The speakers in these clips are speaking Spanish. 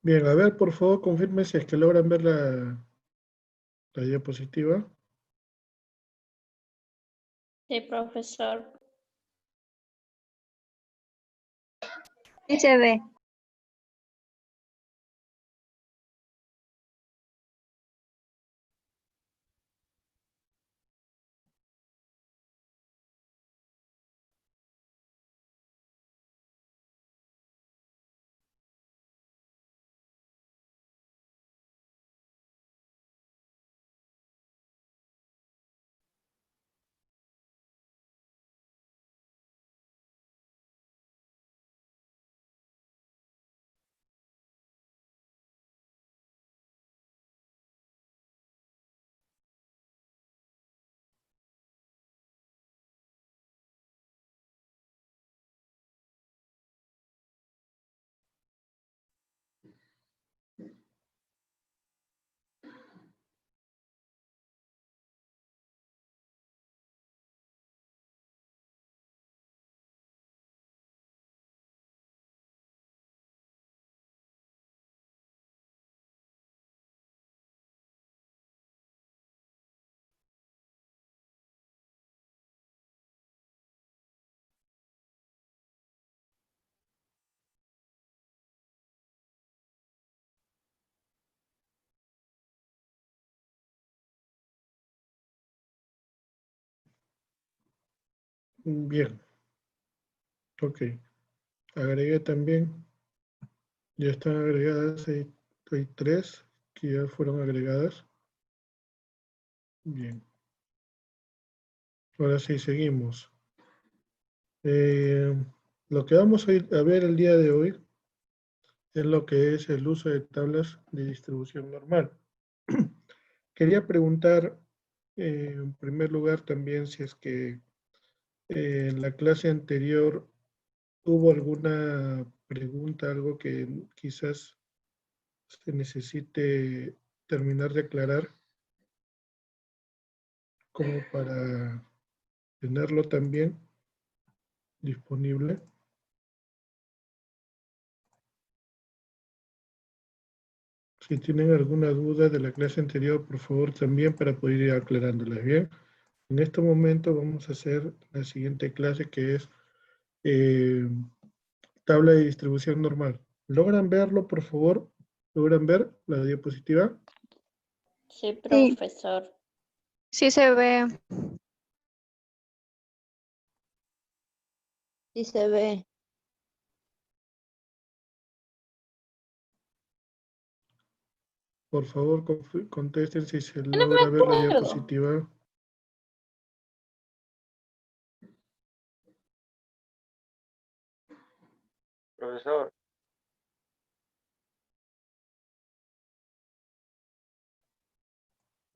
Bien, a ver, por favor, confirme si es que logran ver la diapositiva. Sí, profesor. Sí se ve. Bien, ok. Agregué también, ya están agregadas, hay tres que ya fueron agregadas. Bien, ahora sí, seguimos. Lo que vamos a ver el día de hoy es lo que es el uso de tablas de distribución normal. Quería preguntar, en primer lugar, también si es que en la clase anterior hubo alguna pregunta, algo que quizás se necesite terminar de aclarar, como para tenerlo también disponible. Si tienen alguna duda de la clase anterior, por favor, también para poder ir aclarándolas bien. En este momento vamos a hacer la siguiente clase, que es tabla de distribución normal. ¿Logran verlo, por favor? ¿Logran ver la diapositiva? Sí, Sí, profesor. sí se ve. Sí se ve. Por favor, contesten si se No me logra ver la acuerdo. diapositiva. Profesor,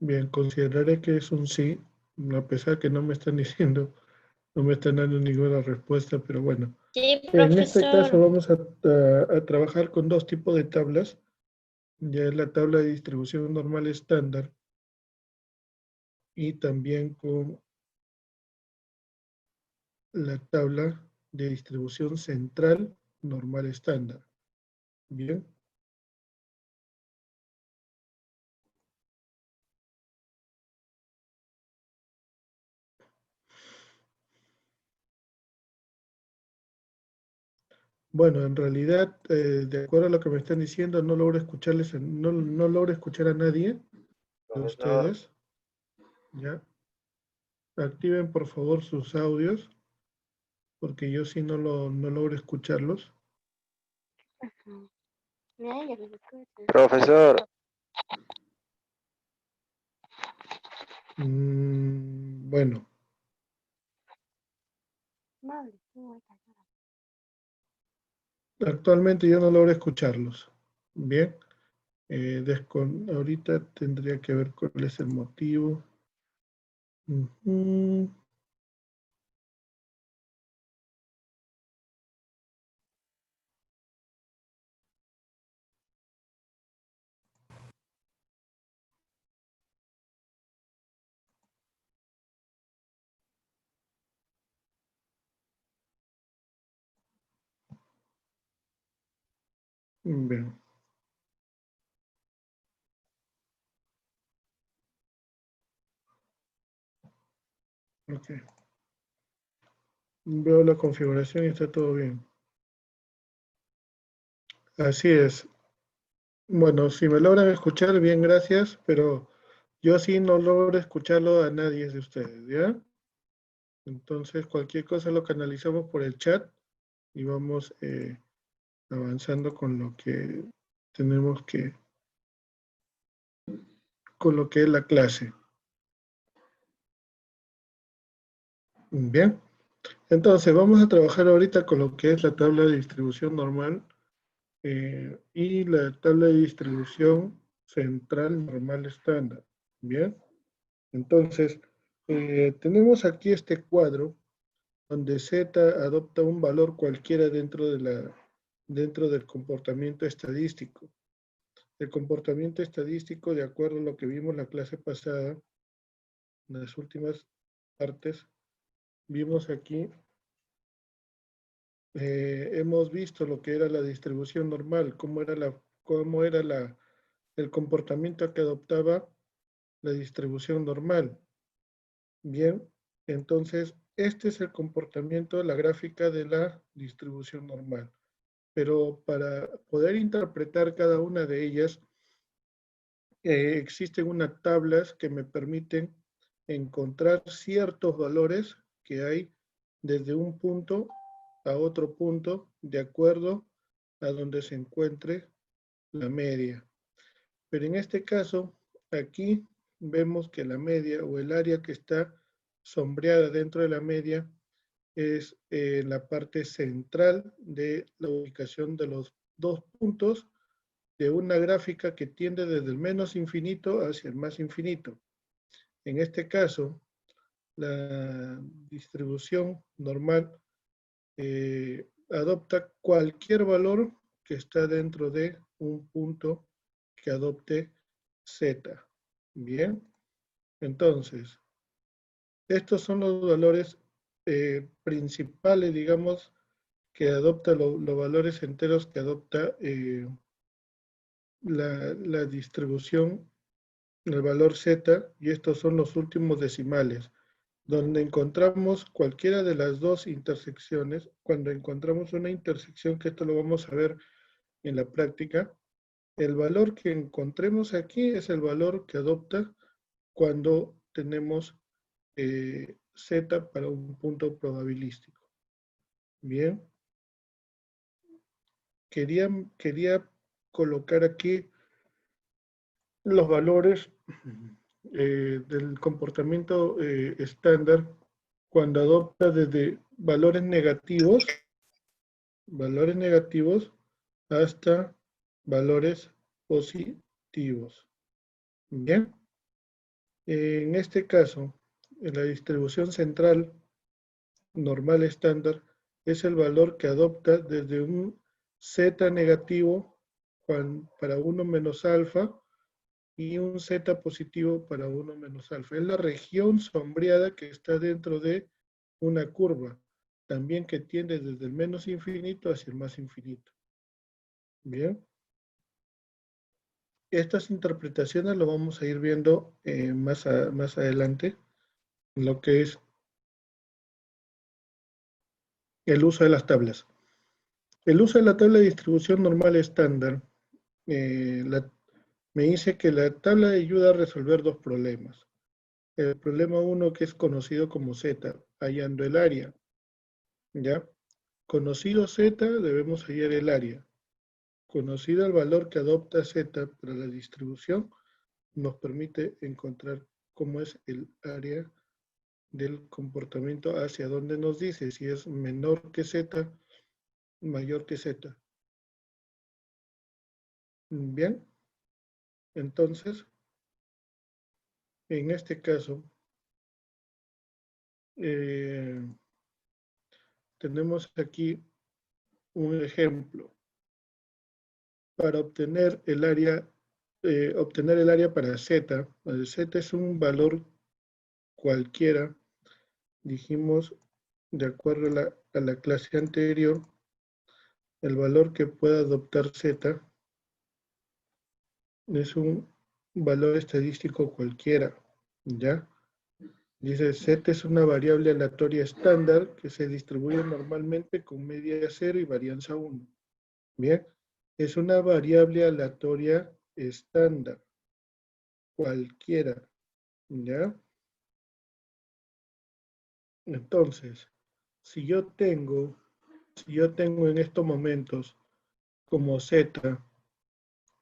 Bien, consideraré que es un sí, a pesar que no me están diciendo, no me están dando ninguna respuesta, pero bueno. Sí, En este caso profesor. vamos a trabajar con dos tipos de tablas. Ya es la tabla de distribución normal estándar y también con la tabla de distribución central normal estándar. Bien. Bueno, en realidad, de acuerdo a lo que me están diciendo, no logro escucharles, no logro escuchar a nadie de profesor, ustedes. ¿Ya? Activen por favor sus audios, porque yo sí no logro escucharlos. profesor, Bueno, actualmente yo no logro escucharlos. Bien, ahorita tendría que ver cuál es el motivo. Ujú. Bien. Ok. Veo la configuración y está todo bien. Así es. Bueno, si me logran escuchar, bien, gracias, pero yo sí no logro escucharlo a nadie de ustedes, ¿ya? Entonces, cualquier cosa lo canalizamos por el chat y vamos avanzando con lo que tenemos que, con lo que es la clase. Bien, entonces vamos a trabajar ahorita con lo que es la tabla de distribución normal y la tabla de distribución central normal estándar. Bien, entonces tenemos aquí este cuadro donde Z adopta un valor cualquiera dentro del comportamiento estadístico. El comportamiento estadístico, de acuerdo a lo que vimos la clase pasada, en las últimas partes, vimos aquí, hemos visto lo que era la distribución normal, cómo era el comportamiento que adoptaba la distribución normal. Bien, entonces, este es el comportamiento, la gráfica de la distribución normal. Pero para poder interpretar cada una de ellas, existen unas tablas que me permiten encontrar ciertos valores que hay desde un punto a otro punto, de acuerdo a donde se encuentre la media. Pero en este caso, aquí vemos que la media o el área que está sombreada dentro de la media es la parte central de la ubicación de los dos puntos de una gráfica que tiende desde el menos infinito hacia el más infinito. En este caso, la distribución normal adopta cualquier valor que está dentro de un punto que adopte Z. Bien, entonces, estos son los valores principales, digamos, que adopta los valores enteros que adopta la distribución, el valor Z, y estos son los últimos decimales. Donde encontramos cualquiera de las dos intersecciones, cuando encontramos una intersección, que esto lo vamos a ver en la práctica, el valor que encontremos aquí es el valor que adopta cuando tenemos Z para un punto probabilístico. Bien. Quería colocar aquí los valores del comportamiento estándar cuando adopta desde valores negativos hasta valores positivos. Bien, en este caso, en la distribución central normal estándar es el valor que adopta desde un Z negativo para 1 menos alfa y un Z positivo para 1 menos alfa. Es la región sombreada que está dentro de una curva, también que tiende desde el menos infinito hacia el más infinito. Bien. Estas interpretaciones lo vamos a ir viendo más adelante, en lo que es el uso de las tablas. El uso de la tabla de distribución normal estándar me dice que la tabla ayuda a resolver dos problemas. El problema 1, que es conocido como Z, hallando el área. ¿Ya? Conocido Z, debemos hallar el área. Conocido el valor que adopta Z para la distribución, nos permite encontrar cómo es el área del comportamiento hacia donde nos dice si es menor que Z, mayor que Z. Bien, entonces, en este caso, tenemos aquí un ejemplo. Para obtener el área para Z, el Z es un valor cualquiera, dijimos, de acuerdo a la clase anterior, el valor que pueda adoptar Z es un valor estadístico cualquiera, ¿ya? Dice, Z es una variable aleatoria estándar que se distribuye normalmente con media 0 y varianza 1. Bien, es una variable aleatoria estándar, cualquiera, ¿ya? Entonces, si yo tengo en estos momentos como Z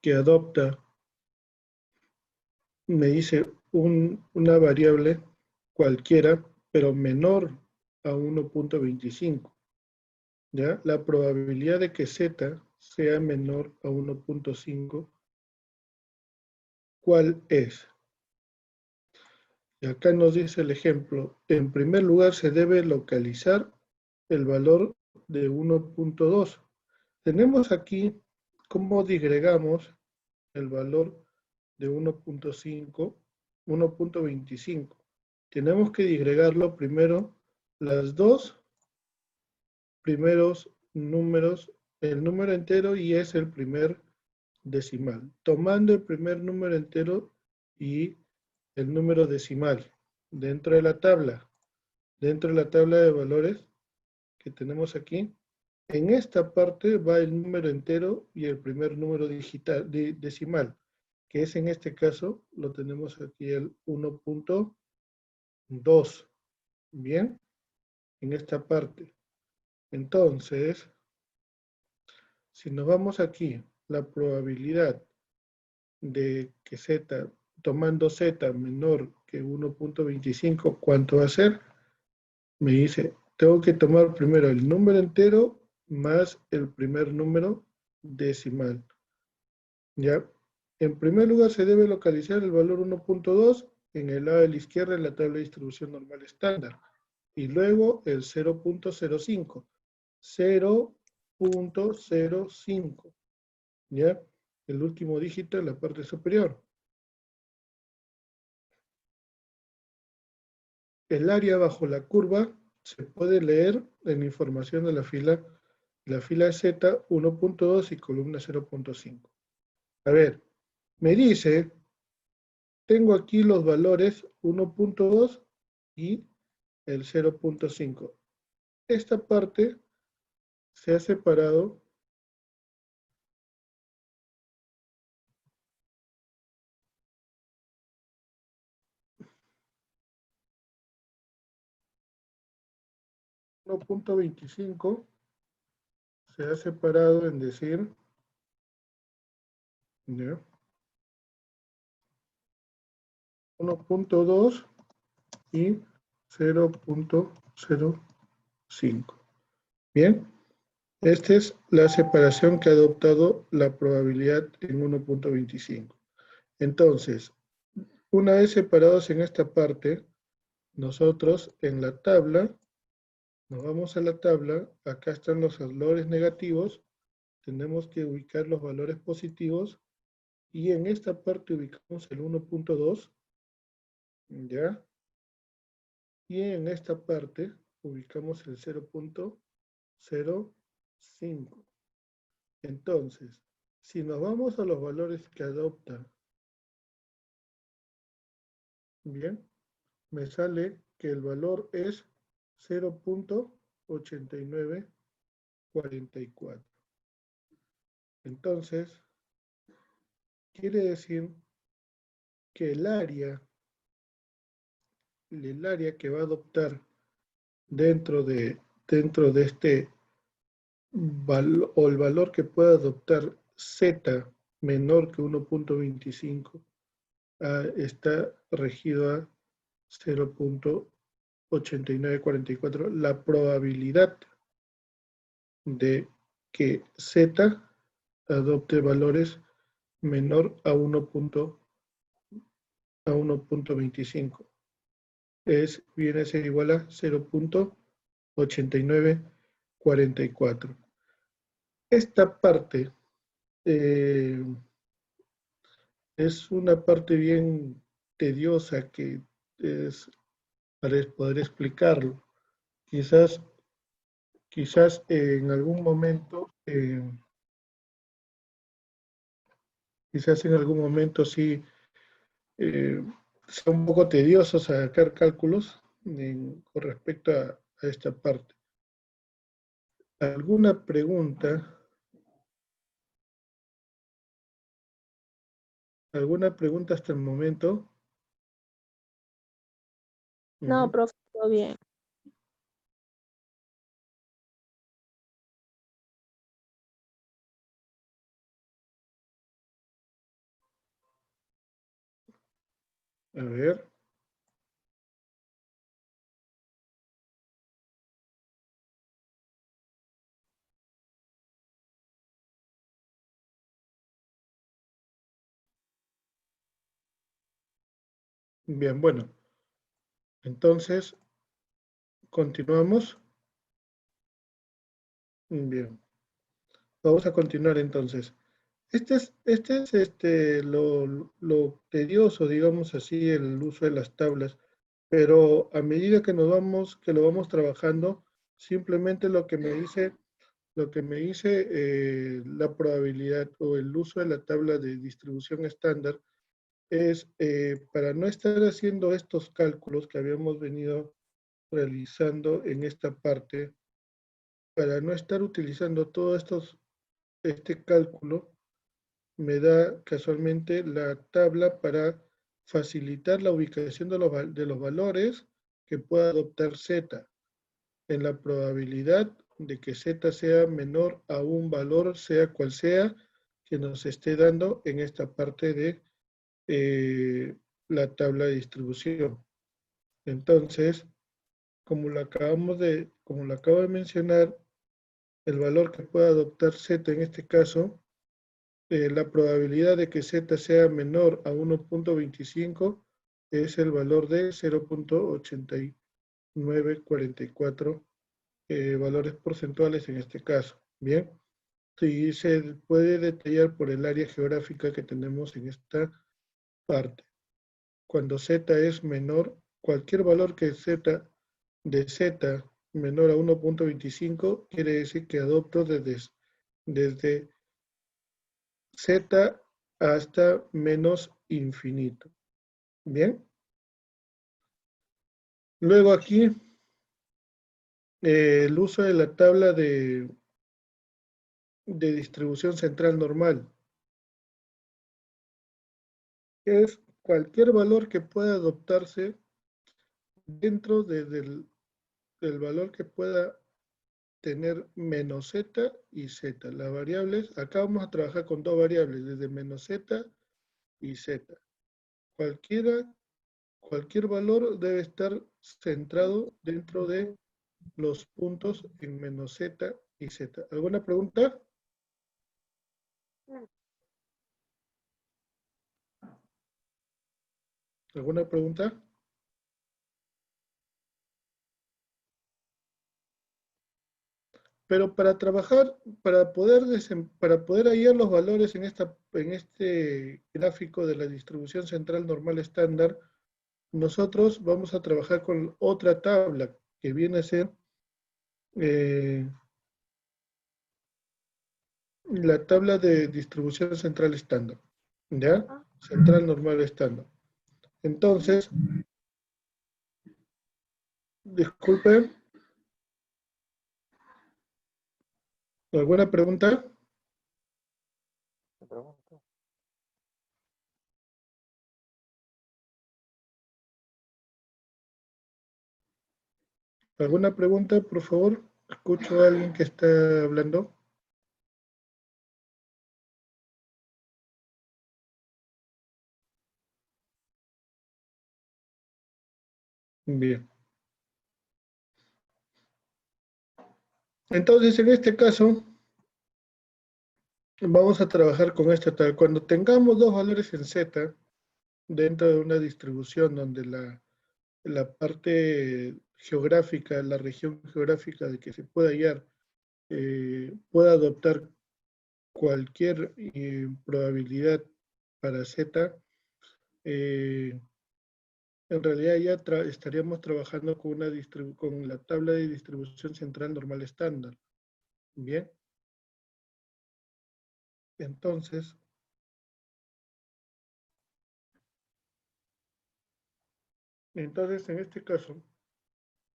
que adopta, me dice una variable cualquiera, pero menor a 1.25, ¿ya? La probabilidad de que Z sea menor a 1.5, ¿cuál es? Y acá nos dice el ejemplo. En primer lugar, se debe localizar el valor de 1.2. Tenemos aquí cómo disgregamos el valor de 1.5, 1.25. Tenemos que disgregarlo primero las dos primeros números, el número entero y es el primer decimal. Tomando el primer número entero y el número decimal dentro de la tabla de valores que tenemos aquí. En esta parte va el número entero y el primer número decimal, que es en este caso, lo tenemos aquí el 1.2. Bien, en esta parte. Entonces, si nos vamos aquí, la probabilidad de que Z, tomando Z menor que 1.25, ¿cuánto va a ser? Me dice, tengo que tomar primero el número entero más el primer número decimal. ¿Ya? En primer lugar se debe localizar el valor 1.2 en el lado de la izquierda en la tabla de distribución normal estándar. Y luego el 0.05. 0.05. ¿Ya? El último dígito en la parte superior. El área bajo la curva se puede leer en la información de la fila Z 1.2 y columna 0.5. A ver, me dice, tengo aquí los valores 1.2 y el 0.5. Esta parte se ha separado 1.25, se ha separado en decir, ¿ya? 1.2 y 0.05. Bien, esta es la separación que ha adoptado la probabilidad en 1.25. Entonces, una vez separados en esta parte, nosotros en la tabla, nos vamos a la tabla, acá están los valores negativos, tenemos que ubicar los valores positivos y en esta parte ubicamos el 1.2, ¿ya? Y en esta parte ubicamos el 0.05. Entonces, si nos vamos a los valores que adopta, bien, me sale que el valor es 0.8944. Entonces, quiere decir que el área que va a adoptar dentro de este valor, o el valor que pueda adoptar Z menor que 1.25, está regido a 0.8944. La probabilidad de que Z adopte valores menor a 1.25 viene a ser igual a 0.8944. Esta parte es una parte bien tediosa que es para poder explicarlo. Quizás en algún momento, sí sea un poco tedioso sacar cálculos con respecto a esta parte. ¿Alguna pregunta? ¿Alguna pregunta hasta el momento? No, profe, todo bien. A ver. Bien, bueno. Entonces, continuamos. Bien. Vamos a continuar entonces. Lo tedioso, digamos así, el uso de las tablas, pero a medida que lo vamos trabajando, simplemente lo que me dice la probabilidad o el uso de la tabla de distribución estándar es para no estar haciendo estos cálculos que habíamos venido realizando en esta parte, para no estar utilizando este cálculo, me da casualmente la tabla para facilitar la ubicación de los valores que pueda adoptar Z en la probabilidad de que Z sea menor a un valor, sea cual sea, que nos esté dando en esta parte de la tabla de distribución. Entonces, como lo acabo de mencionar, el valor que pueda adoptar Z en este caso, la probabilidad de que Z sea menor a 1.25 es el valor de 0.8944 valores porcentuales en este caso. Bien, y se puede detallar por el área geográfica que tenemos en esta parte. Cuando Z es menor, cualquier valor que de Z menor a 1.25 quiere decir que adopto desde Z hasta menos infinito. Bien. Luego aquí, el uso de la tabla de distribución central normal. Es cualquier valor que pueda adoptarse dentro del valor que pueda tener menos z y z. Las variables, acá vamos a trabajar con dos variables, desde menos z y z. Cualquier valor debe estar centrado dentro de los puntos en menos z y z. ¿Alguna pregunta? ¿Alguna pregunta? Pero para trabajar, para poder hallar los valores en este gráfico de la distribución central normal estándar, nosotros vamos a trabajar con otra tabla que viene a ser la tabla de distribución central estándar, ¿ya? Central normal estándar. Entonces, disculpen, ¿alguna pregunta? ¿Alguna pregunta, por favor? Escucho a alguien que está hablando. Bien. Entonces, en este caso, vamos a trabajar con esta tabla. Cuando tengamos dos valores en Z, dentro de una distribución donde la parte geográfica, la región geográfica de que se pueda hallar, pueda adoptar cualquier probabilidad para Z, en realidad ya estaríamos trabajando con la tabla de distribución central normal estándar. Bien. Entonces, Entonces, en este caso,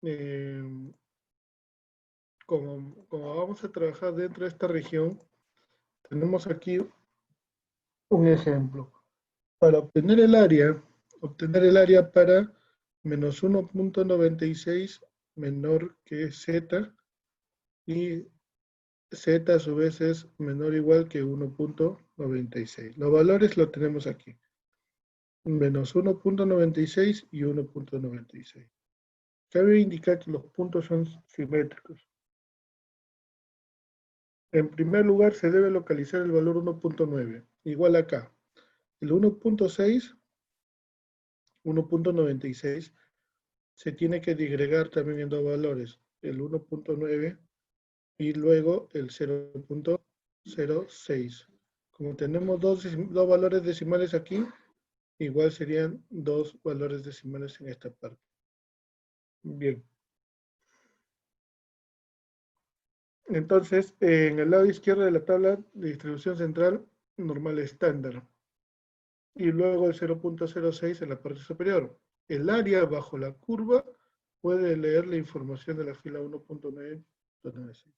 eh, como vamos a trabajar dentro de esta región, tenemos aquí un ejemplo. Para obtener el área para menos 1.96 menor que z, y z a su vez es menor o igual que 1.96. Los valores los tenemos aquí. Menos 1.96 y 1.96. Cabe indicar que los puntos son simétricos. En primer lugar, se debe localizar el valor 1.9, igual acá. El 1.6, 1.96, se tiene que disgregar también en dos valores, el 1.9 y luego el 0.06. Como tenemos dos valores decimales aquí, igual serían dos valores decimales en esta parte. Bien. Entonces, en el lado izquierdo de la tabla de distribución central, normal estándar. Y luego el 0.06 en la parte superior. El área bajo la curva puede leer la información de la fila 1.9.96.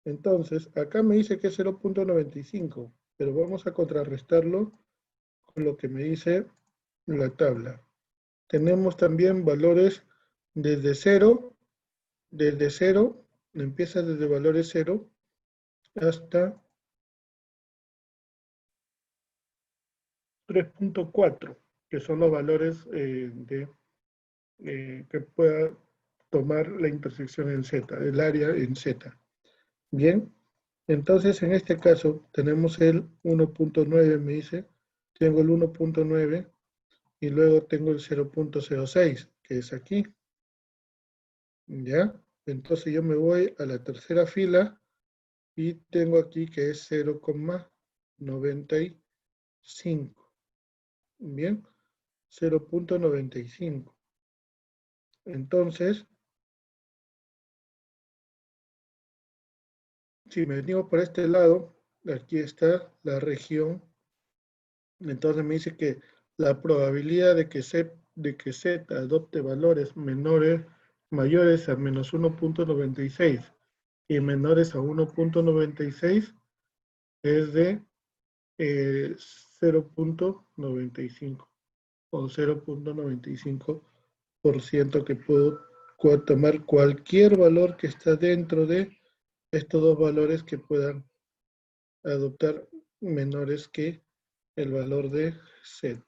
Entonces, acá me dice que es 0.95, pero vamos a contrarrestarlo con lo que me dice la tabla. Tenemos también valores desde 0, empieza desde valores 0 hasta 3.4, que son los valores que pueda tomar la intersección en Z, el área en Z. Bien, entonces en este caso tenemos el 1.9, me dice, tengo el 1.9 y luego tengo el 0.06, que es aquí. ¿Ya? Entonces yo me voy a la tercera fila y tengo aquí que es 0.95. Bien, 0.95. Entonces, si me venimos por este lado, aquí está la región. Entonces me dice que la probabilidad de que Z adopte valores mayores a menos 1.96 y menores a 1.96 es de 0.95 o 0.95% que puedo tomar cualquier valor que está dentro de estos dos valores que puedan adoptar menores que el valor de Z.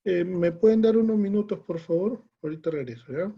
¿Me pueden dar unos minutos, por favor? Ahorita regreso, ¿ya?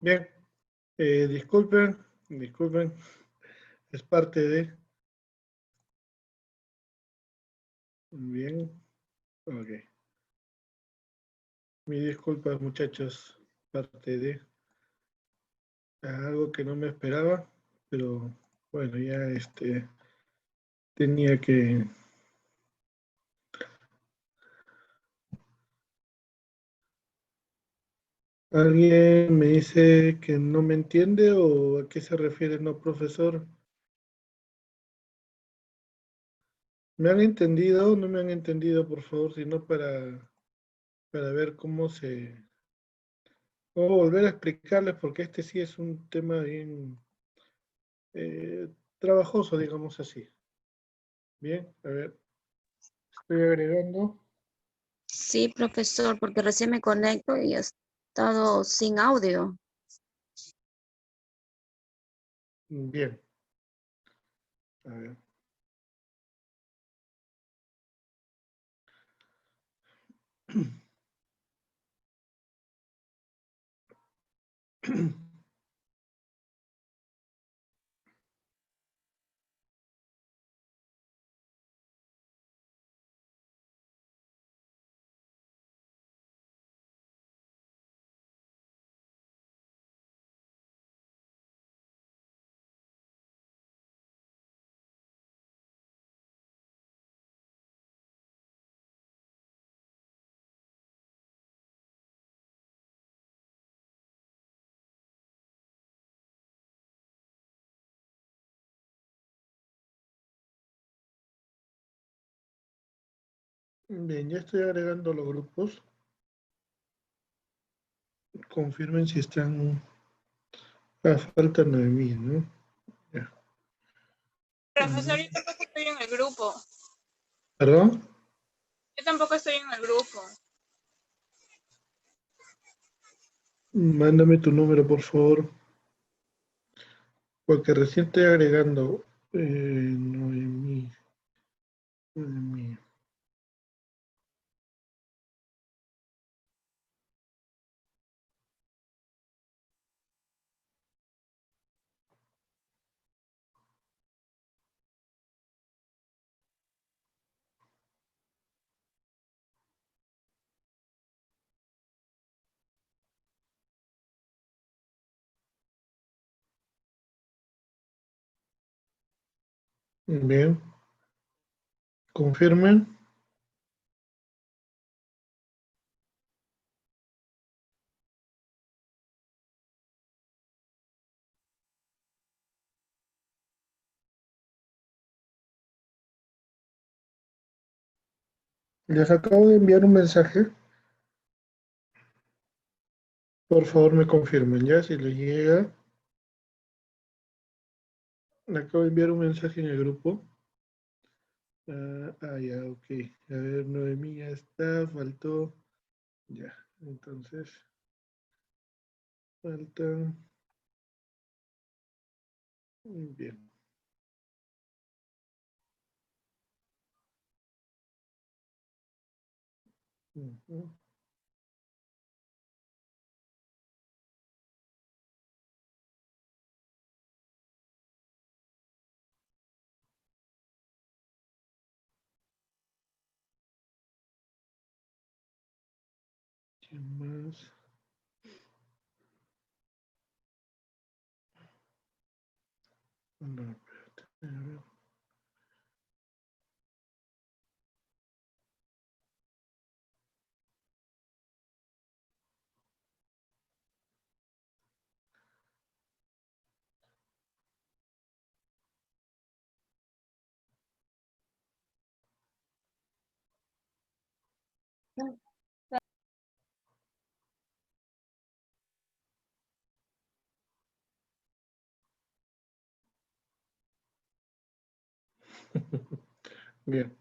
Bien, disculpen, es parte de... Bien, ok. Mis disculpas, muchachos, parte de algo que no me esperaba, pero bueno, ya tenía que... ¿Alguien me dice que no me entiende o a qué se refiere no, profesor? ¿Me han entendido? ¿No me han entendido, por favor? Sino para ver cómo se... O volver a explicarles, porque este sí es un tema bien trabajoso, digamos así. Bien, a ver, estoy agregando. Sí, profesor, porque recién me conecto y he estado sin audio. Bien, a ver. Bien, ya estoy agregando los grupos. Confirmen si están a falta 9000, ¿no? Ya. Profesor, yo tampoco estoy en el grupo. ¿Perdón? Yo tampoco estoy en el grupo. Mándame tu número, por favor, porque recién estoy agregando 9000. 9000. Bien, confirmen. Les acabo de enviar un mensaje. Por favor, me confirmen ya si les llega. Le acabo de enviar un mensaje en el grupo. Ya, ok. A ver, Noemí ya está, faltó. Ya, entonces, faltan. Bien. Ujú. ¿Quién más? No, espérate, a ver. Bien.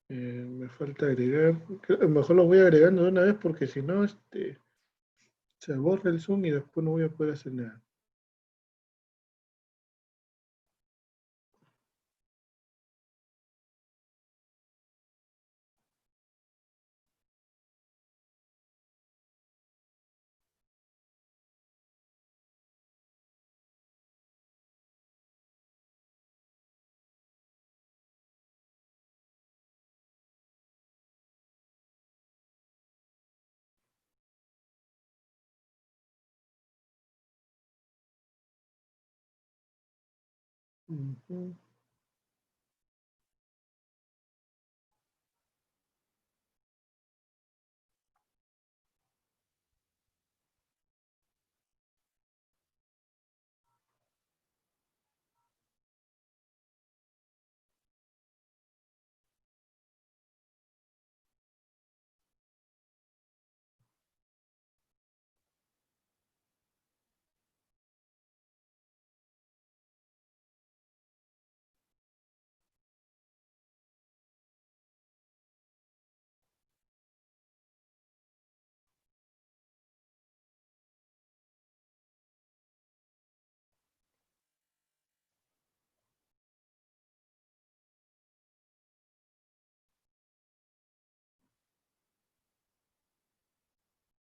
Me falta agregar. Mejor lo voy agregando de una vez porque si no, se borra el Zoom y después no voy a poder hacer nada. Ujú.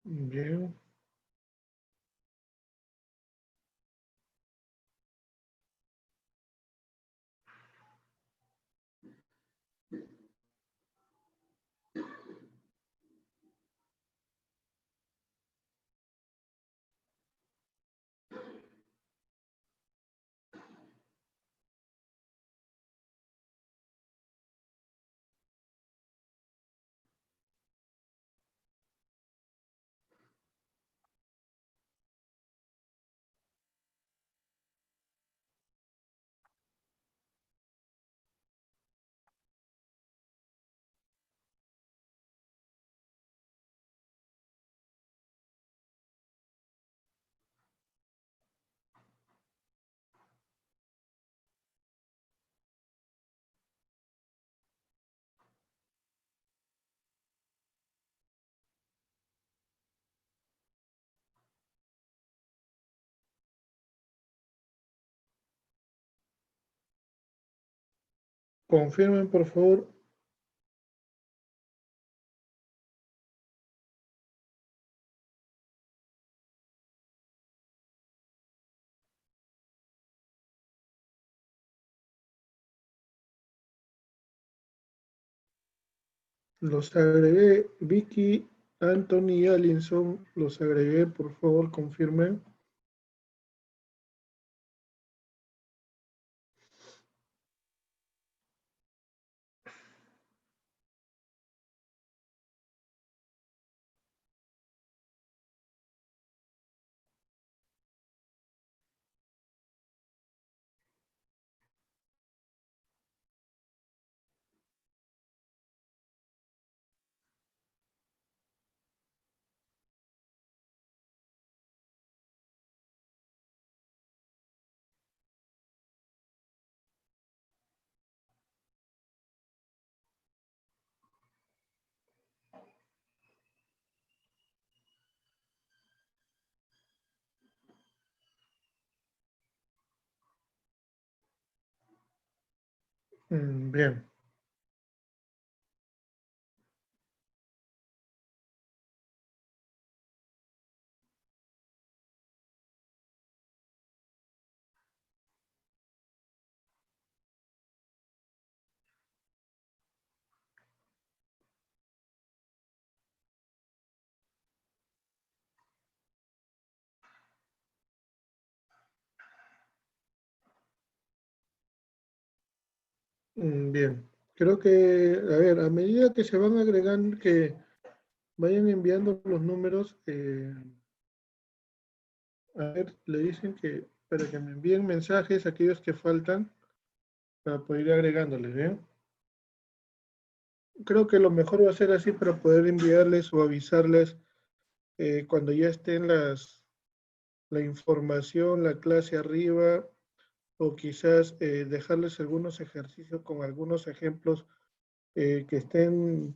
Bien. Confirmen, por favor. Los agregué. Vicky, Anthony y Alinson, los agregué. Por favor, confirmen. Bien. Bien. Creo que, a ver, a medida que se van agregando, que vayan enviando los números, a ver, le dicen que para que me envíen mensajes aquellos que faltan para poder ir agregándoles, ¿bien? Creo que lo mejor va a ser así para poder enviarles o avisarles cuando ya estén la información, la clase arriba, o quizás dejarles algunos ejercicios con algunos ejemplos que estén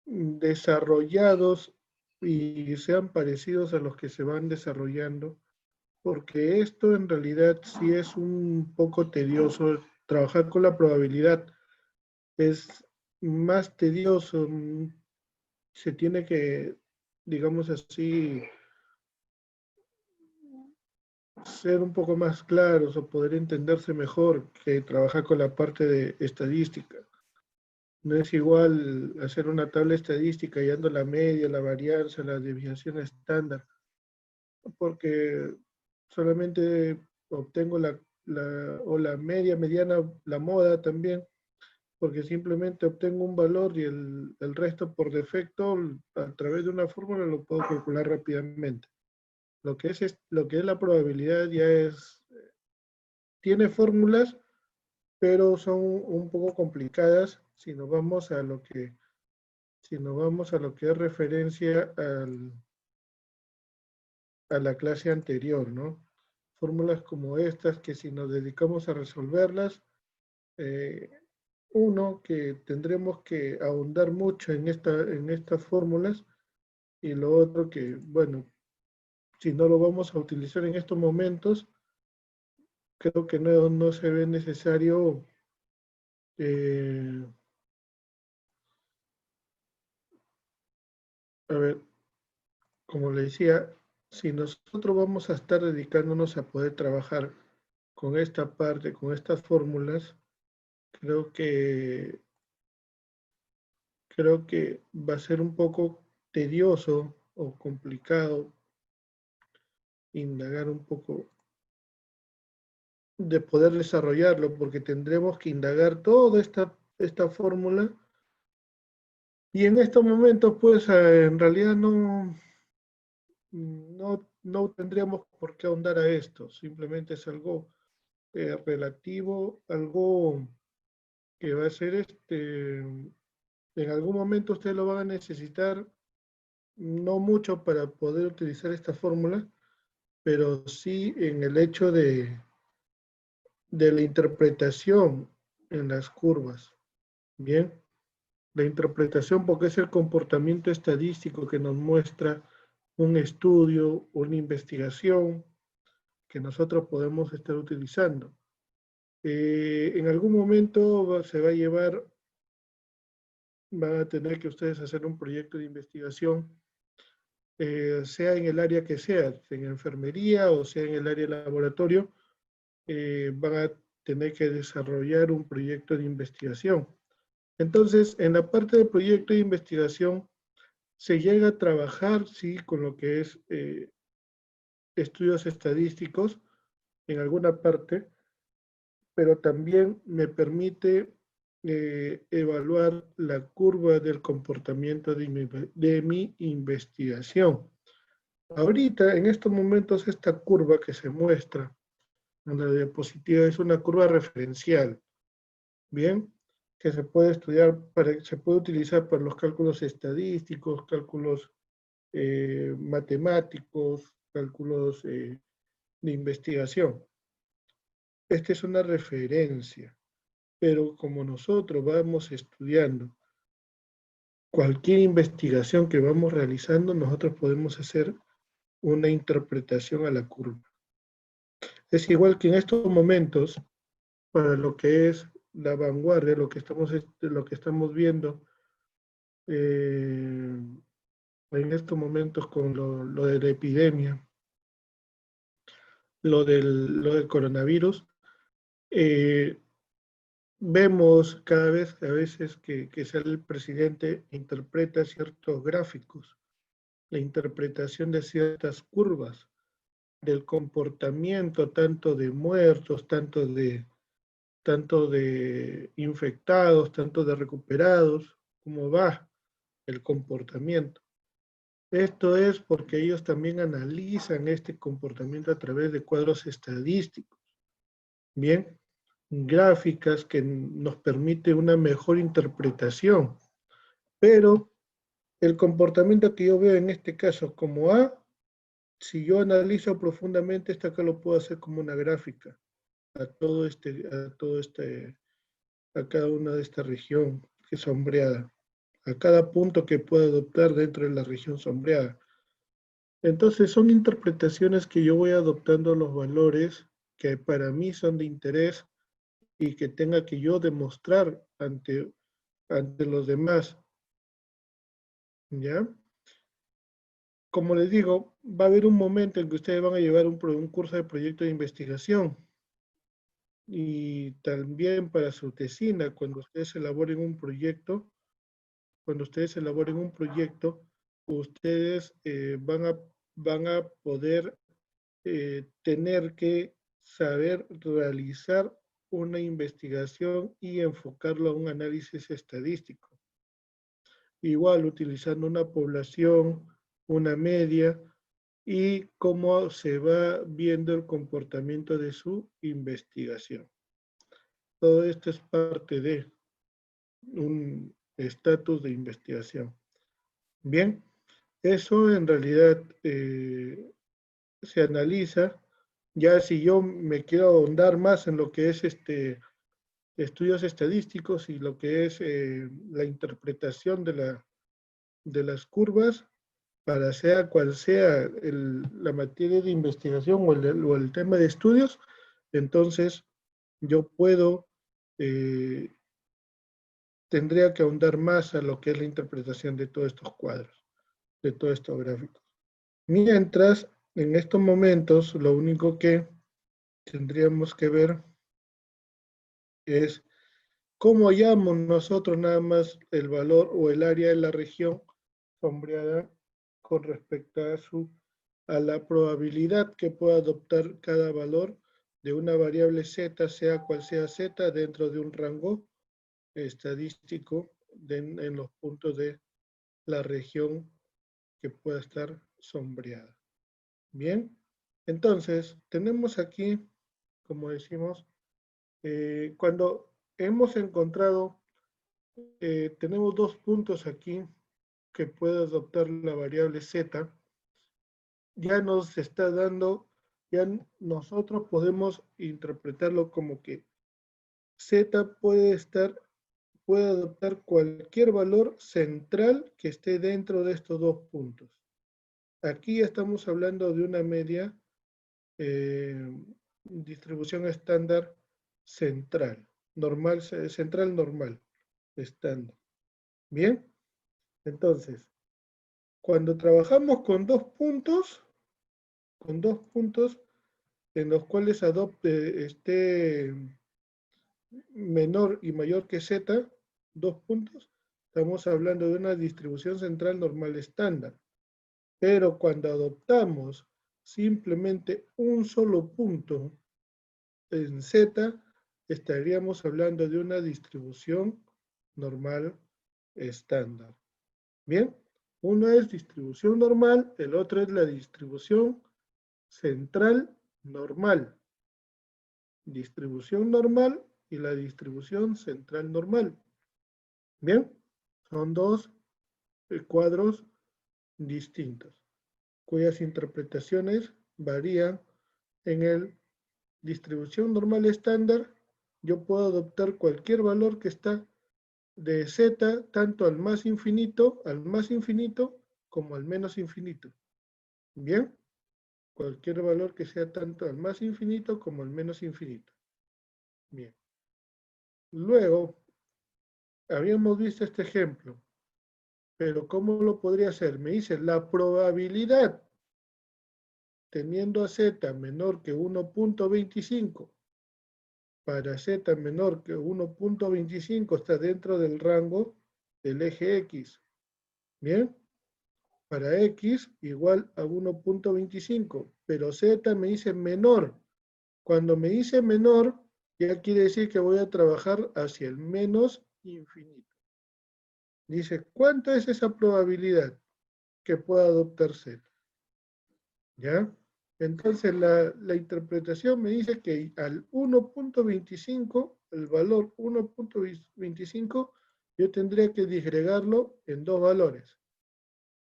desarrollados y sean parecidos a los que se van desarrollando, porque esto en realidad sí es un poco tedioso. Trabajar con la probabilidad es más tedioso, se tiene que, digamos así, ser un poco más claros o poder entenderse mejor que trabajar con la parte de estadística. No es igual hacer una tabla estadística y dando la media, la varianza, la desviación estándar, porque solamente obtengo o la media, mediana, la moda también, porque simplemente obtengo un valor y el resto por defecto, a través de una fórmula lo puedo calcular rápidamente. Lo que es la probabilidad ya es, tiene fórmulas, pero son un poco complicadas si nos vamos a lo que es referencia a la clase anterior, ¿no? Fórmulas como estas que si nos dedicamos a resolverlas, uno, que tendremos que ahondar mucho en estas fórmulas, y lo otro que, bueno, si no lo vamos a utilizar en estos momentos, creo que no se ve necesario a ver, como le decía, si nosotros vamos a estar dedicándonos a poder trabajar con esta parte, con estas fórmulas, creo que va a ser un poco tedioso o complicado indagar un poco de poder desarrollarlo, porque tendremos que indagar toda esta fórmula, y en estos momentos pues en realidad no tendríamos por qué ahondar a esto, simplemente es algo relativo, algo que va a ser en algún momento ustedes lo van a necesitar, no mucho para poder utilizar esta fórmula, pero sí en el hecho de la interpretación en las curvas. Bien, la interpretación, porque es el comportamiento estadístico que nos muestra un estudio, una investigación que nosotros podemos estar utilizando. En algún momento se va a llevar, van a tener que ustedes hacer un proyecto de investigación, sea en el área que sea, en enfermería o sea en el área de laboratorio, van a tener que desarrollar un proyecto de investigación. Entonces, en la parte del proyecto de investigación, se llega a trabajar, sí, con lo que es estudios estadísticos en alguna parte, pero también me permite evaluar la curva del comportamiento de mi investigación. Ahorita, en estos momentos, esta curva que se muestra en la diapositiva es una curva referencial, ¿bien? Que se puede estudiar, se puede utilizar para los cálculos estadísticos, cálculos matemáticos, cálculos de investigación. Esta es una referencia, pero como nosotros vamos estudiando cualquier investigación que vamos realizando, nosotros podemos hacer una interpretación a la curva. Es igual que en estos momentos, para lo que es la vanguardia, lo que estamos viendo en estos momentos con lo de la epidemia, lo del coronavirus, vemos cada vez, a veces, que sale el presidente, interpreta ciertos gráficos, la interpretación de ciertas curvas, del comportamiento tanto de muertos, tanto de infectados, tanto de recuperados, cómo va el comportamiento. Esto es porque ellos también analizan este comportamiento a través de cuadros estadísticos. Bien, gráficas que nos permite una mejor interpretación. Pero el comportamiento que yo veo en este caso como A, si yo analizo profundamente, esto acá lo puedo hacer como una gráfica a cada una de esta región que es sombreada, a cada punto que puedo adoptar dentro de la región sombreada. Entonces son interpretaciones que yo voy adoptando los valores que para mí son de interés y que tenga que yo demostrar ante los demás. ¿Ya? Como les digo, va a haber un momento en que ustedes van a llevar un curso de proyecto de investigación. Y también para su tesina, cuando ustedes elaboren un proyecto, ustedes van a poder tener que saber realizar una investigación y enfocarlo a un análisis estadístico. Igual utilizando una población, una media y cómo se va viendo el comportamiento de su investigación. Todo esto es parte de un estatus de investigación. Bien, eso en realidad se analiza. Ya si yo me quiero ahondar más en lo que es estudios estadísticos y lo que es la interpretación de las curvas, para sea cual sea la materia de investigación o el tema de estudios, entonces yo tendría que ahondar más a lo que es la interpretación de todos estos cuadros, de todos estos gráficos. Mientras, en estos momentos, lo único que tendríamos que ver es cómo hallamos nosotros nada más el valor o el área de la región sombreada con respecto a la probabilidad que pueda adoptar cada valor de una variable z, sea cual sea z, dentro de un rango estadístico en los puntos de la región que pueda estar sombreada. Bien, entonces tenemos aquí, como decimos, cuando hemos encontrado, tenemos dos puntos aquí que puede adoptar la variable z, ya nos está dando, ya nosotros podemos interpretarlo como que z puede adoptar cualquier valor central que esté dentro de estos dos puntos. Aquí estamos hablando de una media distribución estándar central, central normal, estándar. Bien, entonces, cuando trabajamos con dos puntos en los cuales esté menor y mayor que z, dos puntos, estamos hablando de una distribución central normal estándar. Pero cuando adoptamos simplemente un solo punto en z, estaríamos hablando de una distribución normal estándar. Bien, uno es distribución normal, el otro es la distribución central normal. Distribución normal y la distribución central normal. Bien, son dos cuadros distintos, cuyas interpretaciones varían. En el distribución normal estándar, yo puedo adoptar cualquier valor que está de z, tanto al más infinito como al menos infinito. Bien, cualquier valor que sea tanto al más infinito como al menos infinito. Bien. Luego, habíamos visto este ejemplo, pero ¿cómo lo podría hacer? Me dice la probabilidad teniendo a z menor que 1.25 para z menor que 1.25 está dentro del rango del eje X. Bien, para X igual a 1.25, pero Z me dice menor. Cuando me dice menor, ya quiere decir que voy a trabajar hacia el menos infinito. Dice, ¿cuánto es esa probabilidad que pueda adoptar Z? ¿Ya? Entonces la interpretación me dice que al 1.25, el valor 1.25, yo tendría que disgregarlo en dos valores,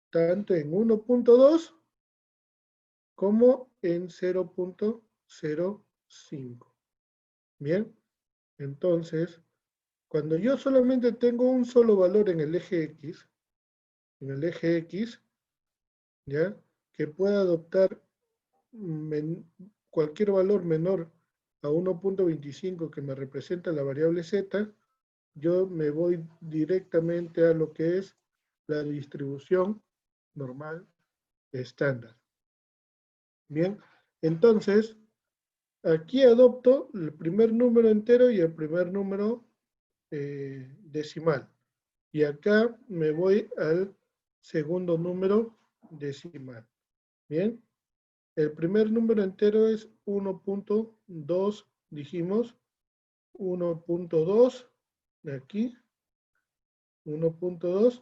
tanto en 1.2 como en 0.05. Bien, entonces, cuando yo solamente tengo un solo valor en el eje X, ¿ya? Que pueda adoptar cualquier valor menor a 1.25 que me representa la variable z, yo me voy directamente a lo que es la distribución normal estándar. Bien, entonces, aquí adopto el primer número entero y el primer número decimal. Y acá me voy al segundo número decimal. Bien, El primer número entero es 1.2, dijimos, 1.2, de aquí, 1.2,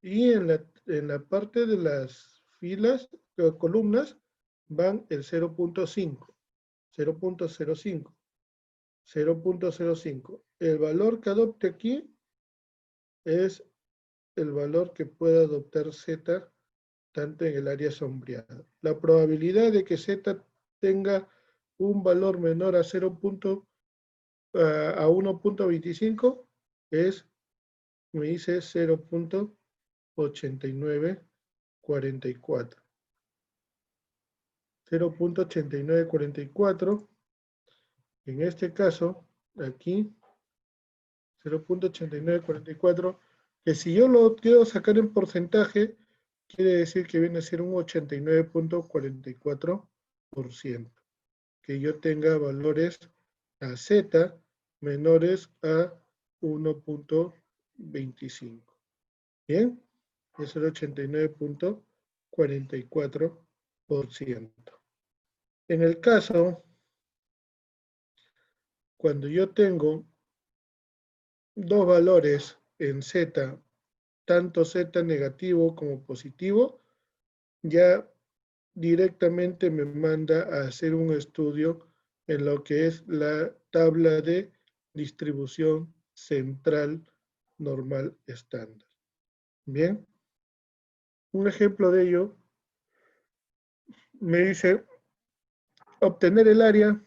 y en la parte de las filas, columnas, van el 0.5, 0.05, 0.05. El valor que adopte aquí es el valor que pueda adoptar Z tanto en el área sombreada. La probabilidad de que Z tenga un valor menor a 1.25 es, me dice 0.8944. 0.8944. En este caso, aquí, 0.8944, que si yo lo quiero sacar en porcentaje, quiere decir que viene a ser un 89.44%. Que yo tenga valores a Z menores a 1.25. ¿Bien? Es el 89.44%. En el caso, cuando yo tengo dos valores en Z, tanto Z negativo como positivo, ya directamente me manda a hacer un estudio en lo que es la tabla de distribución central normal estándar. Bien, un ejemplo de ello me dice obtener el área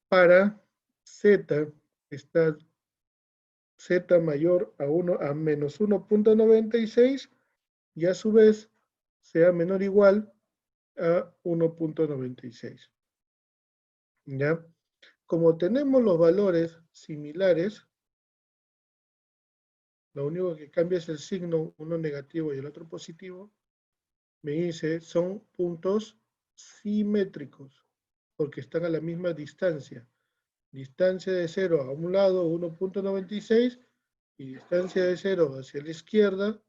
para Z, está Z mayor a menos 1.96 y a su vez sea menor o igual a 1.96. ¿Ya? Como tenemos los valores similares, lo único que cambia es el signo, uno negativo y el otro positivo, me dice son puntos simétricos, porque están a la misma distancia. Distancia de 0 a un lado, 1.96, y distancia de 0 hacia la izquierda,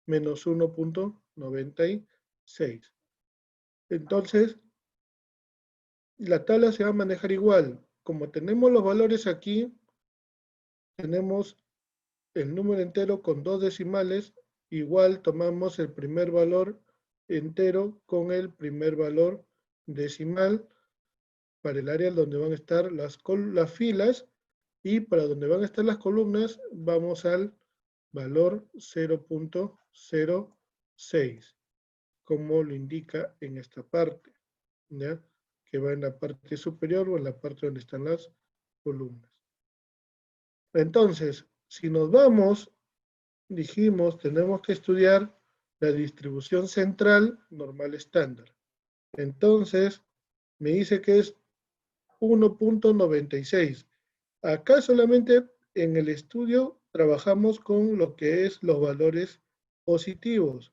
menos 1.96. Entonces, la tabla se va a manejar igual. Como tenemos los valores aquí, tenemos el número entero con 2 decimales, igual tomamos el primer valor entero con el primer valor decimal para el área donde van a estar las filas, y para donde van a estar las columnas vamos al valor 0.06, como lo indica en esta parte, ¿ya? Que va en la parte superior o en la parte donde están las columnas. Entonces, si nos vamos, dijimos, tenemos que estudiar la distribución central normal estándar. Entonces, me dice que es 1.96. Acá solamente en el estudio trabajamos con lo que es los valores positivos.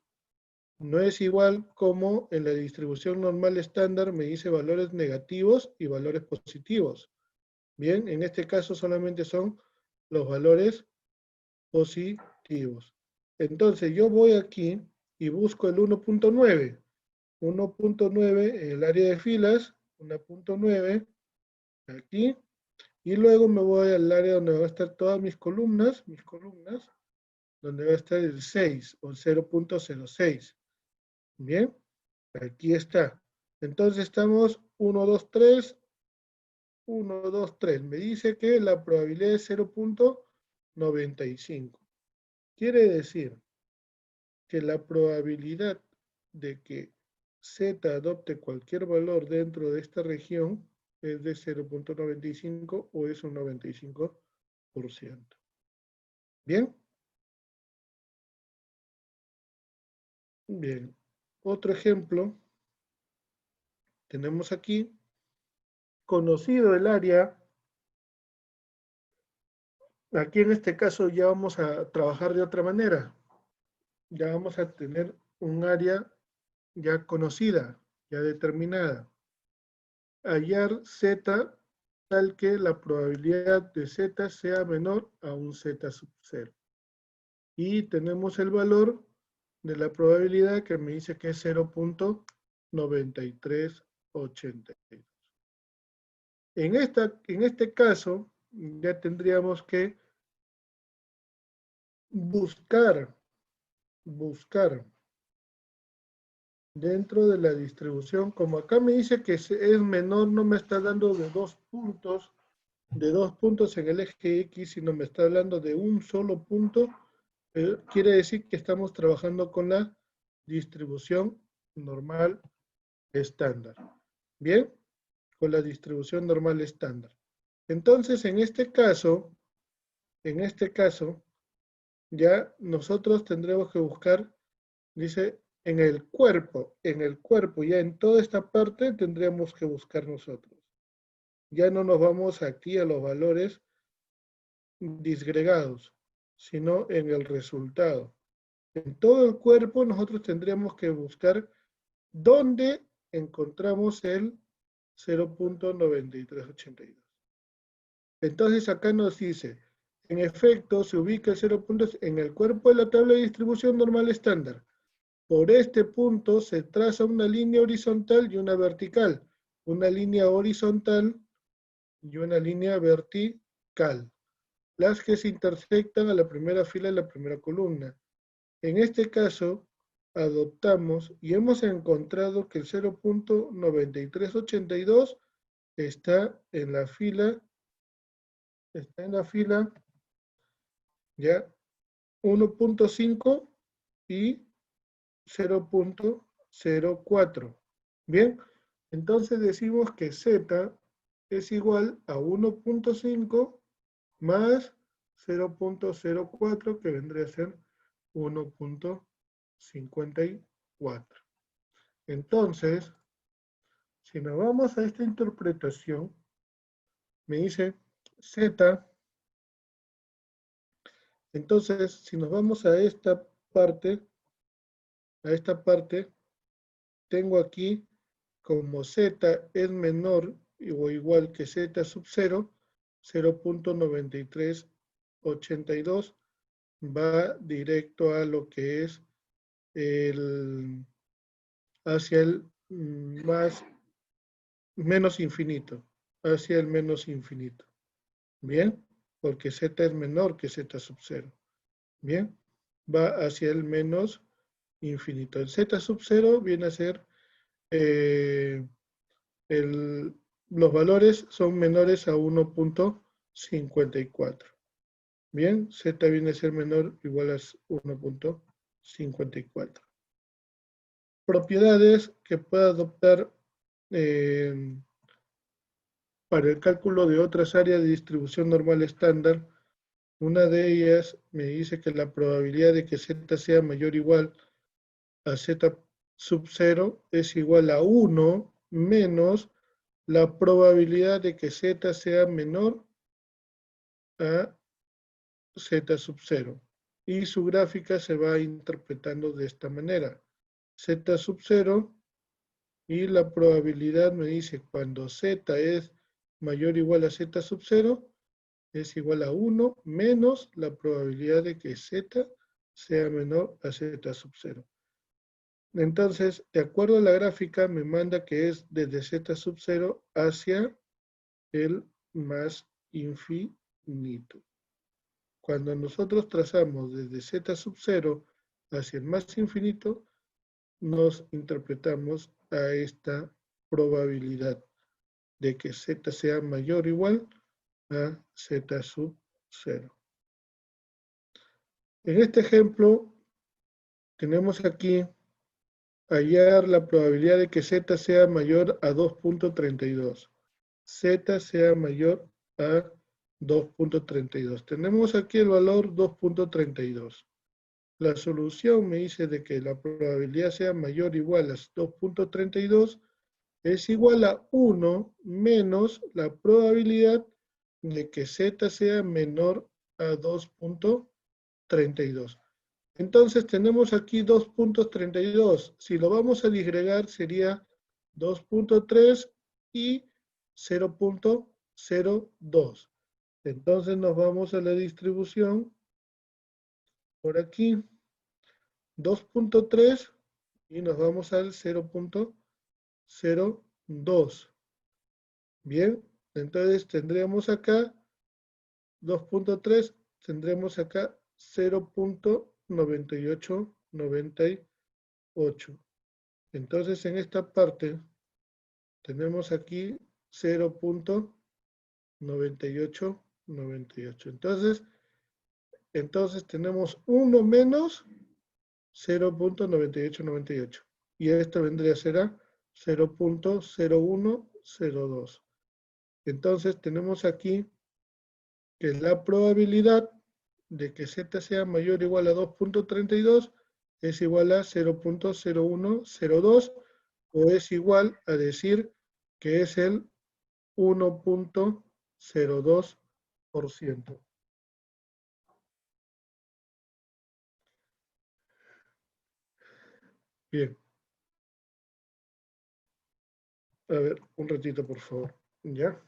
No es igual como en la distribución normal estándar me dice valores negativos y valores positivos. Bien, en este caso solamente son los valores positivos. Entonces yo voy aquí y busco el 1.9. 1.9 en el área de filas, 1.9 aquí, y luego me voy al área donde van a estar todas mis columnas, donde va a estar el 6 o el 0.06. Bien, aquí está. Entonces estamos 1, 2, 3, 1, 2, 3. Me dice que la probabilidad es 0.95. Quiere decir que la probabilidad de que Z adopte cualquier valor dentro de esta región es de 0.95 o es un 95%. ¿Bien? Bien. Otro ejemplo. Tenemos aquí, conocido el área. Aquí en este caso ya vamos a trabajar de otra manera. Ya vamos a tener un área ya conocida, ya determinada. Hallar Z tal que la probabilidad de Z sea menor a un Z sub 0. Y tenemos el valor de la probabilidad que me dice que es 0.05. 0.9382. En este caso, ya tendríamos que buscar dentro de la distribución, como acá me dice que es menor, no me está dando de 2 puntos en el eje X, sino me está hablando de un solo punto, quiere decir que estamos trabajando con la distribución normal estándar. ¿Bien? Con la distribución normal estándar. Entonces, en este caso, ya nosotros tendremos que buscar, dice, en el cuerpo, ya en toda esta parte tendríamos que buscar nosotros. Ya no nos vamos aquí a los valores disgregados, sino en el resultado. En todo el cuerpo nosotros tendríamos que buscar dónde encontramos el 0.9382. Entonces acá nos dice, en efecto, se ubica el 0. En el cuerpo de la tabla de distribución normal estándar. Por este punto se traza una línea horizontal y una vertical. Una línea horizontal y una línea vertical. Las que se intersectan a la primera fila de la primera columna. En este caso, adoptamos y hemos encontrado que el 0.9382 está en la fila ya 1.5 y 0.04. Bien, entonces decimos que Z es igual a 1.5 más 0.04, que vendría a ser 1.54. Entonces, si nos vamos a esta interpretación, me dice Z. Entonces, si nos vamos a esta parte, tengo aquí como Z es menor o igual que Z sub 0, 0.9382 va directo a lo que es hacia el menos infinito, hacia el menos infinito. Bien, porque Z es menor que Z sub 0. Bien, va hacia el menos infinito. El Z sub 0 viene a ser, los valores son menores a 1.54. Bien, Z viene a ser menor o igual a 1.54. Propiedades que pueda adoptar para el cálculo de otras áreas de distribución normal estándar. Una de ellas me dice que la probabilidad de que Z sea mayor o igual a Z sub 0 es igual a 1 menos la probabilidad de que Z sea menor a Z sub 0. Y su gráfica se va interpretando de esta manera. Z sub 0 y la probabilidad me dice cuando Z es mayor o igual a Z sub 0 es igual a 1 menos la probabilidad de que Z sea menor a Z sub 0. Entonces, de acuerdo a la gráfica, me manda que es desde Z sub 0 hacia el más infinito. Cuando nosotros trazamos desde Z sub 0 hacia el más infinito, nos interpretamos a esta probabilidad de que Z sea mayor o igual a Z sub 0. En este ejemplo, tenemos aquí hallar la probabilidad de que Z sea mayor a 2.32. Z sea mayor a 2.32. Tenemos aquí el valor 2.32. La solución me dice de que la probabilidad sea mayor o igual a 2.32 es igual a 1 menos la probabilidad de que Z sea menor a 2.32. Entonces tenemos aquí 2.32. Si lo vamos a disgregar sería 2.3 y 0.02. Entonces nos vamos a la distribución por aquí, 2.3 y nos vamos al 0.02. 0.02. Bien, entonces tendremos acá 2.3, tendremos acá 0.9898. Entonces en esta parte tenemos aquí 0.9898. Entonces tenemos 1 menos 0.9898. Y esto vendría a ser a 0.0102. Entonces tenemos aquí que la probabilidad de que z sea mayor o igual a 2.32 es igual a 0.0102 o es igual a decir que es el 1.02%. Bien. A ver, un ratito, por favor. ¿Ya?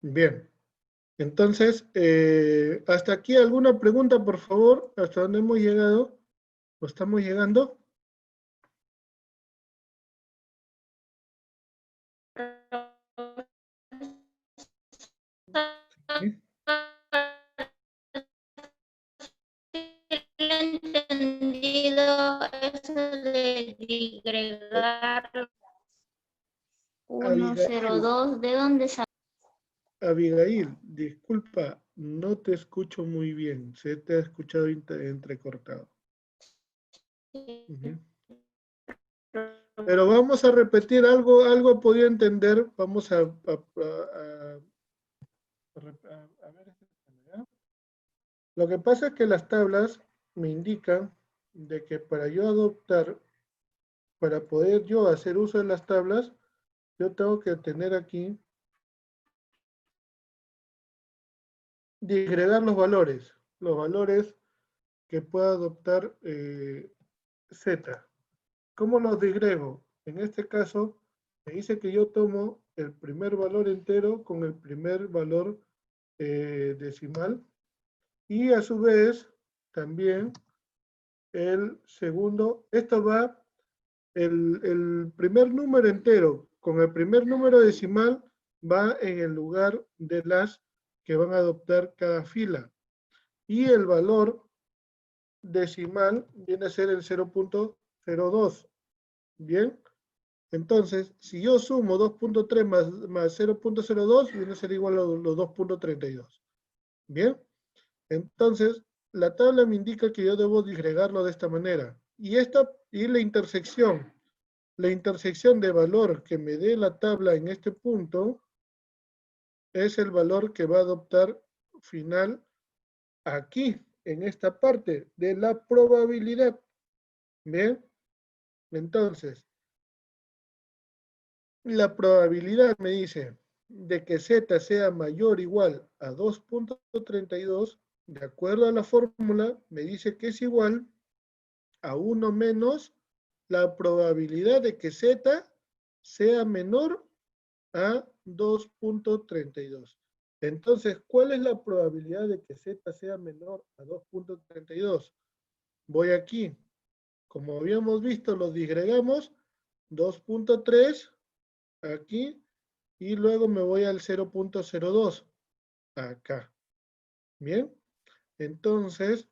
Bien. Entonces, hasta aquí alguna pregunta, por favor. ¿Hasta dónde hemos llegado? ¿O estamos llegando? ¿Sí? Entendido eso de digregar Abigail, 102, ¿de dónde sale? Abigail, disculpa, no te escucho muy bien. Se te ha escuchado entrecortado. Ujú. Pero vamos a repetir algo he podido entender. Vamos a ver. ¿Ya? Lo que pasa es que las tablas me indican de que para poder yo hacer uso de las tablas, yo tengo que tener aquí, disgregar los valores que pueda adoptar Z. ¿Cómo los digrego? En este caso, me dice que yo tomo el primer valor entero con el primer valor decimal y a su vez también el segundo. Esto va, el primer número entero con el primer número decimal va en el lugar de las que van a adoptar cada fila. Y el valor decimal viene a ser el 0.02. Bien. Entonces, si yo sumo 2.3 más 0.02, viene a ser igual a los 2.32. Bien. Entonces, la tabla me indica que yo debo disgregarlo de esta manera. Y la intersección de valor que me dé la tabla en este punto es el valor que va a adoptar final aquí, en esta parte de la probabilidad. Bien. Entonces, la probabilidad me dice, de que z sea mayor o igual a 2.32, de acuerdo a la fórmula, me dice que es igual a 1 menos la probabilidad de que z sea menor a 2.32. Entonces, ¿cuál es la probabilidad de que z sea menor a 2.32? Voy aquí. Como habíamos visto, los disgregamos. 2.3 aquí. Y luego me voy al 0.02 acá. Bien. Entonces,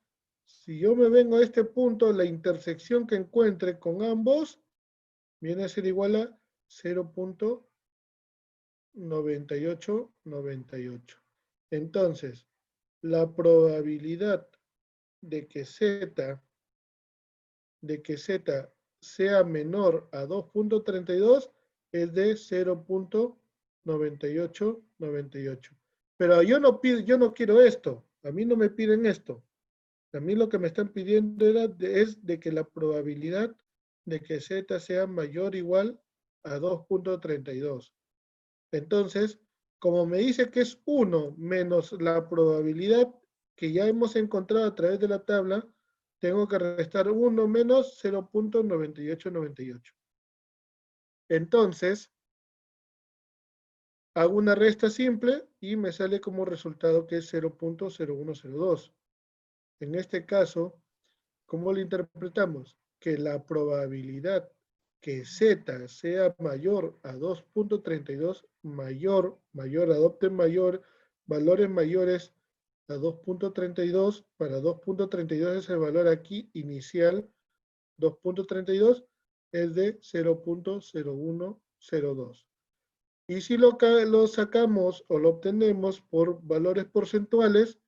si yo me vengo a este punto, la intersección que encuentre con ambos viene a ser igual a 0.9898. Entonces, la probabilidad de que z sea menor a 2.32 es de 0.9898. Pero yo no quiero esto. A mí no me piden esto. A mí lo que me están pidiendo es de que la probabilidad de que z sea mayor o igual a 2.32. Entonces, como me dice que es 1 menos la probabilidad que ya hemos encontrado a través de la tabla, tengo que restar 1 menos 0.9898. Entonces, hago una resta simple y me sale como resultado que es 0.0102. En este caso, ¿cómo lo interpretamos? Que la probabilidad que z sea mayor a 2.32, adopten valores mayores a 2.32, para 2.32 es el valor aquí inicial, 2.32 es de 0.0102. Y si lo sacamos o lo obtenemos por valores porcentuales,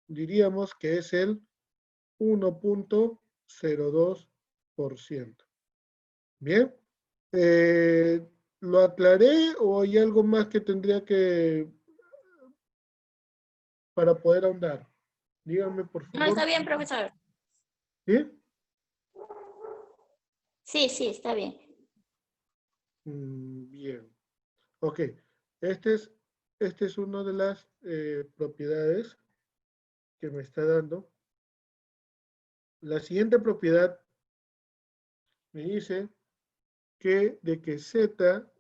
diríamos que es el 1.02%. Bien. ¿Lo aclaré o hay algo más que tendría que para poder ahondar? Díganme, por No, favor. está bien, profesor. ¿Sí? Sí, está bien. Bien. Ok. Este es una de las propiedades que me está dando. La siguiente propiedad me dice que de que z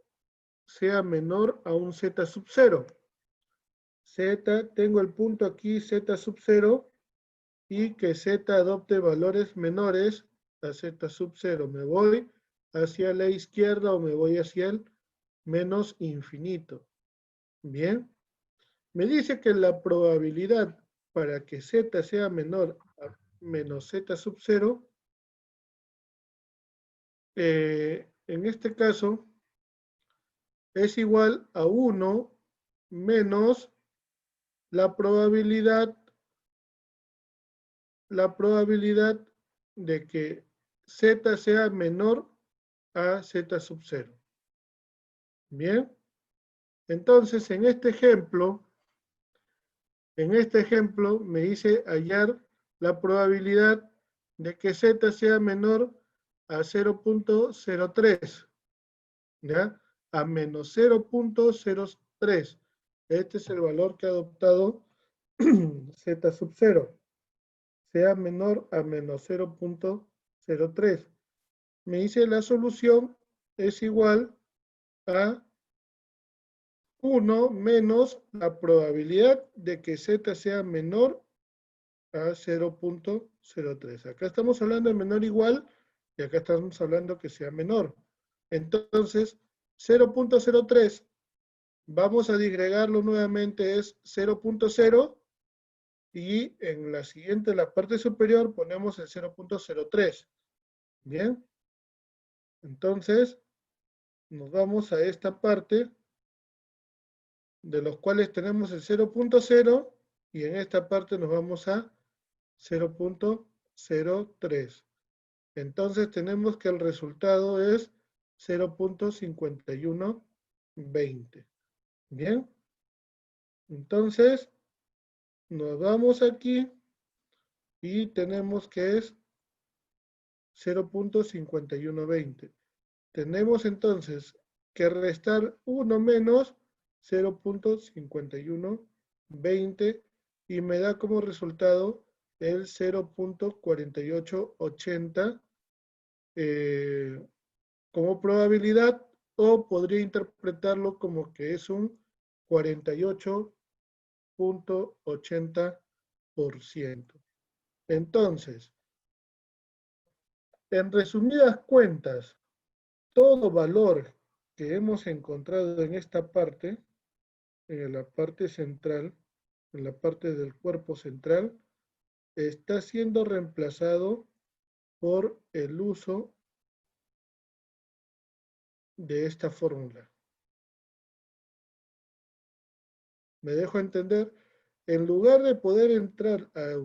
sea menor a un z sub 0. Z, tengo el punto aquí, z sub 0, y que z adopte valores menores a z sub 0. Me voy hacia la izquierda o me voy hacia el menos infinito. Bien. Me dice que la probabilidad para que z sea menor a menos z sub 0, en este caso, es igual a 1 menos la probabilidad de que z sea menor a z sub 0. Bien. Entonces, en este ejemplo me dice hallar la probabilidad de que z sea menor a 0.03, ¿ya? A menos 0.03. Este es el valor que ha adoptado z sub 0. Sea menor a menos 0.03. Me dice la solución es igual a 1 menos la probabilidad de que z sea menor a 0.03. Acá estamos hablando de menor igual y acá estamos hablando que sea menor. Entonces, 0.03, vamos a disgregarlo nuevamente, es 0.0 y en la siguiente, la parte superior, ponemos el 0.03. Bien. Entonces, nos vamos a esta parte, de los cuales tenemos el 0.0, y en esta parte nos vamos a 0.03. Entonces tenemos que el resultado es 0.5120. Bien. Entonces, nos vamos aquí y tenemos que es 0.5120. Tenemos entonces que restar 1 menos 0.5120 y me da como resultado el 0.4880 como probabilidad, o podría interpretarlo como que es un 48.80%. Entonces, en resumidas cuentas, todo valor que hemos encontrado en esta parte, en la parte central, en la parte del cuerpo central, está siendo reemplazado por el uso de esta fórmula. ¿Me dejo entender? En lugar de poder entrar a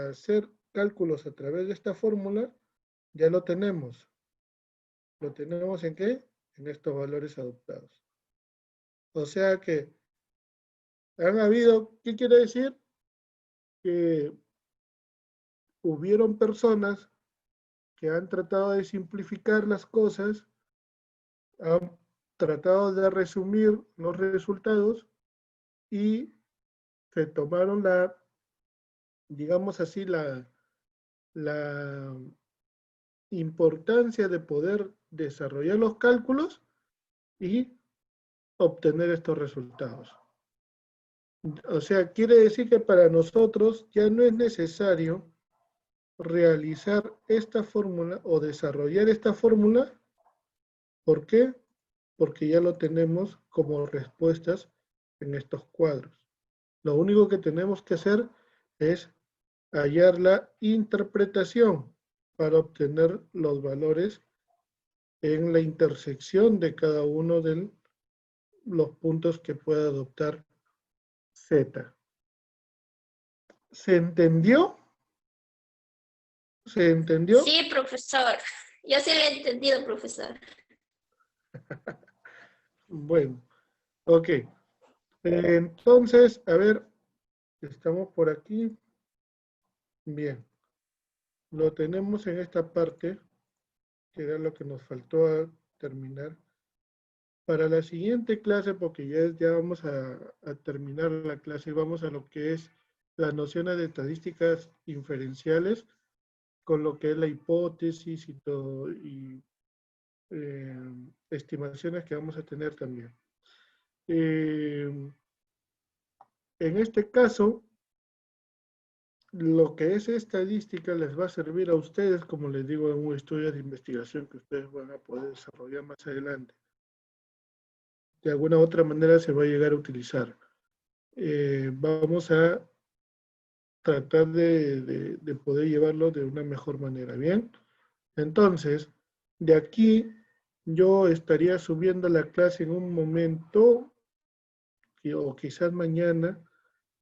hacer cálculos a través de esta fórmula, ya lo tenemos. ¿Lo tenemos en qué? En estos valores adoptados. O sea que han habido, ¿qué quiere decir? Que hubieron personas que han tratado de simplificar las cosas, han tratado de resumir los resultados y se tomaron la, digamos así, la importancia de poder desarrollar los cálculos y obtener estos resultados. O sea, quiere decir que para nosotros ya no es necesario realizar esta fórmula o desarrollar esta fórmula. ¿Por qué? Porque ya lo tenemos como respuestas en estos cuadros. Lo único que tenemos que hacer es hallar la interpretación para obtener los valores en la intersección de cada uno de los puntos que pueda adoptar Z. ¿Se entendió? ¿Se entendió? Sí, profesor. Yo sí le he entendido, profesor. Bueno, ok. Entonces, a ver, estamos por aquí. Bien. Lo tenemos en esta parte, que era lo que nos faltó a terminar. Para la siguiente clase, porque ya vamos a terminar la clase, vamos a lo que es las nociones de estadísticas inferenciales, con lo que es la hipótesis y todo, y estimaciones que vamos a tener también. En este caso, lo que es estadística les va a servir a ustedes, como les digo, en un estudio de investigación que ustedes van a poder desarrollar más adelante. De alguna u otra manera se va a llegar a utilizar. Vamos a tratar de poder llevarlo de una mejor manera, ¿bien? Entonces, de aquí yo estaría subiendo la clase en un momento, o quizás mañana,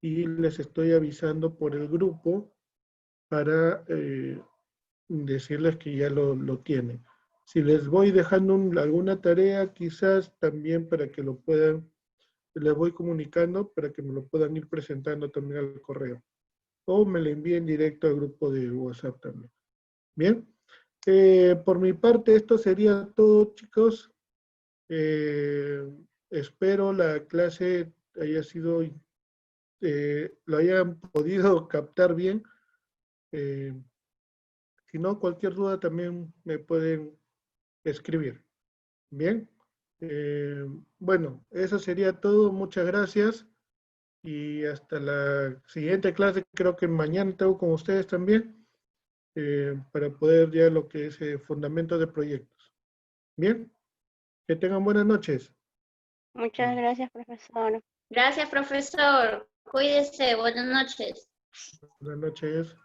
y les estoy avisando por el grupo para decirles que ya lo tienen. Si les voy dejando alguna tarea, quizás también para que lo puedan, les voy comunicando para que me lo puedan ir presentando también al correo. O me lo envíen directo al grupo de WhatsApp también. Bien. Por mi parte, esto sería todo, chicos. Espero la clase haya sido, lo hayan podido captar bien. Si no, cualquier duda también me pueden escribir. Bien. Bueno, eso sería todo. Muchas gracias. Y hasta la siguiente clase, creo que mañana tengo con ustedes también, para poder ya lo que es fundamento de proyectos. Bien. Que tengan buenas noches. Muchas gracias, profesor. Gracias, profesor. Cuídese. Buenas noches. Buenas noches.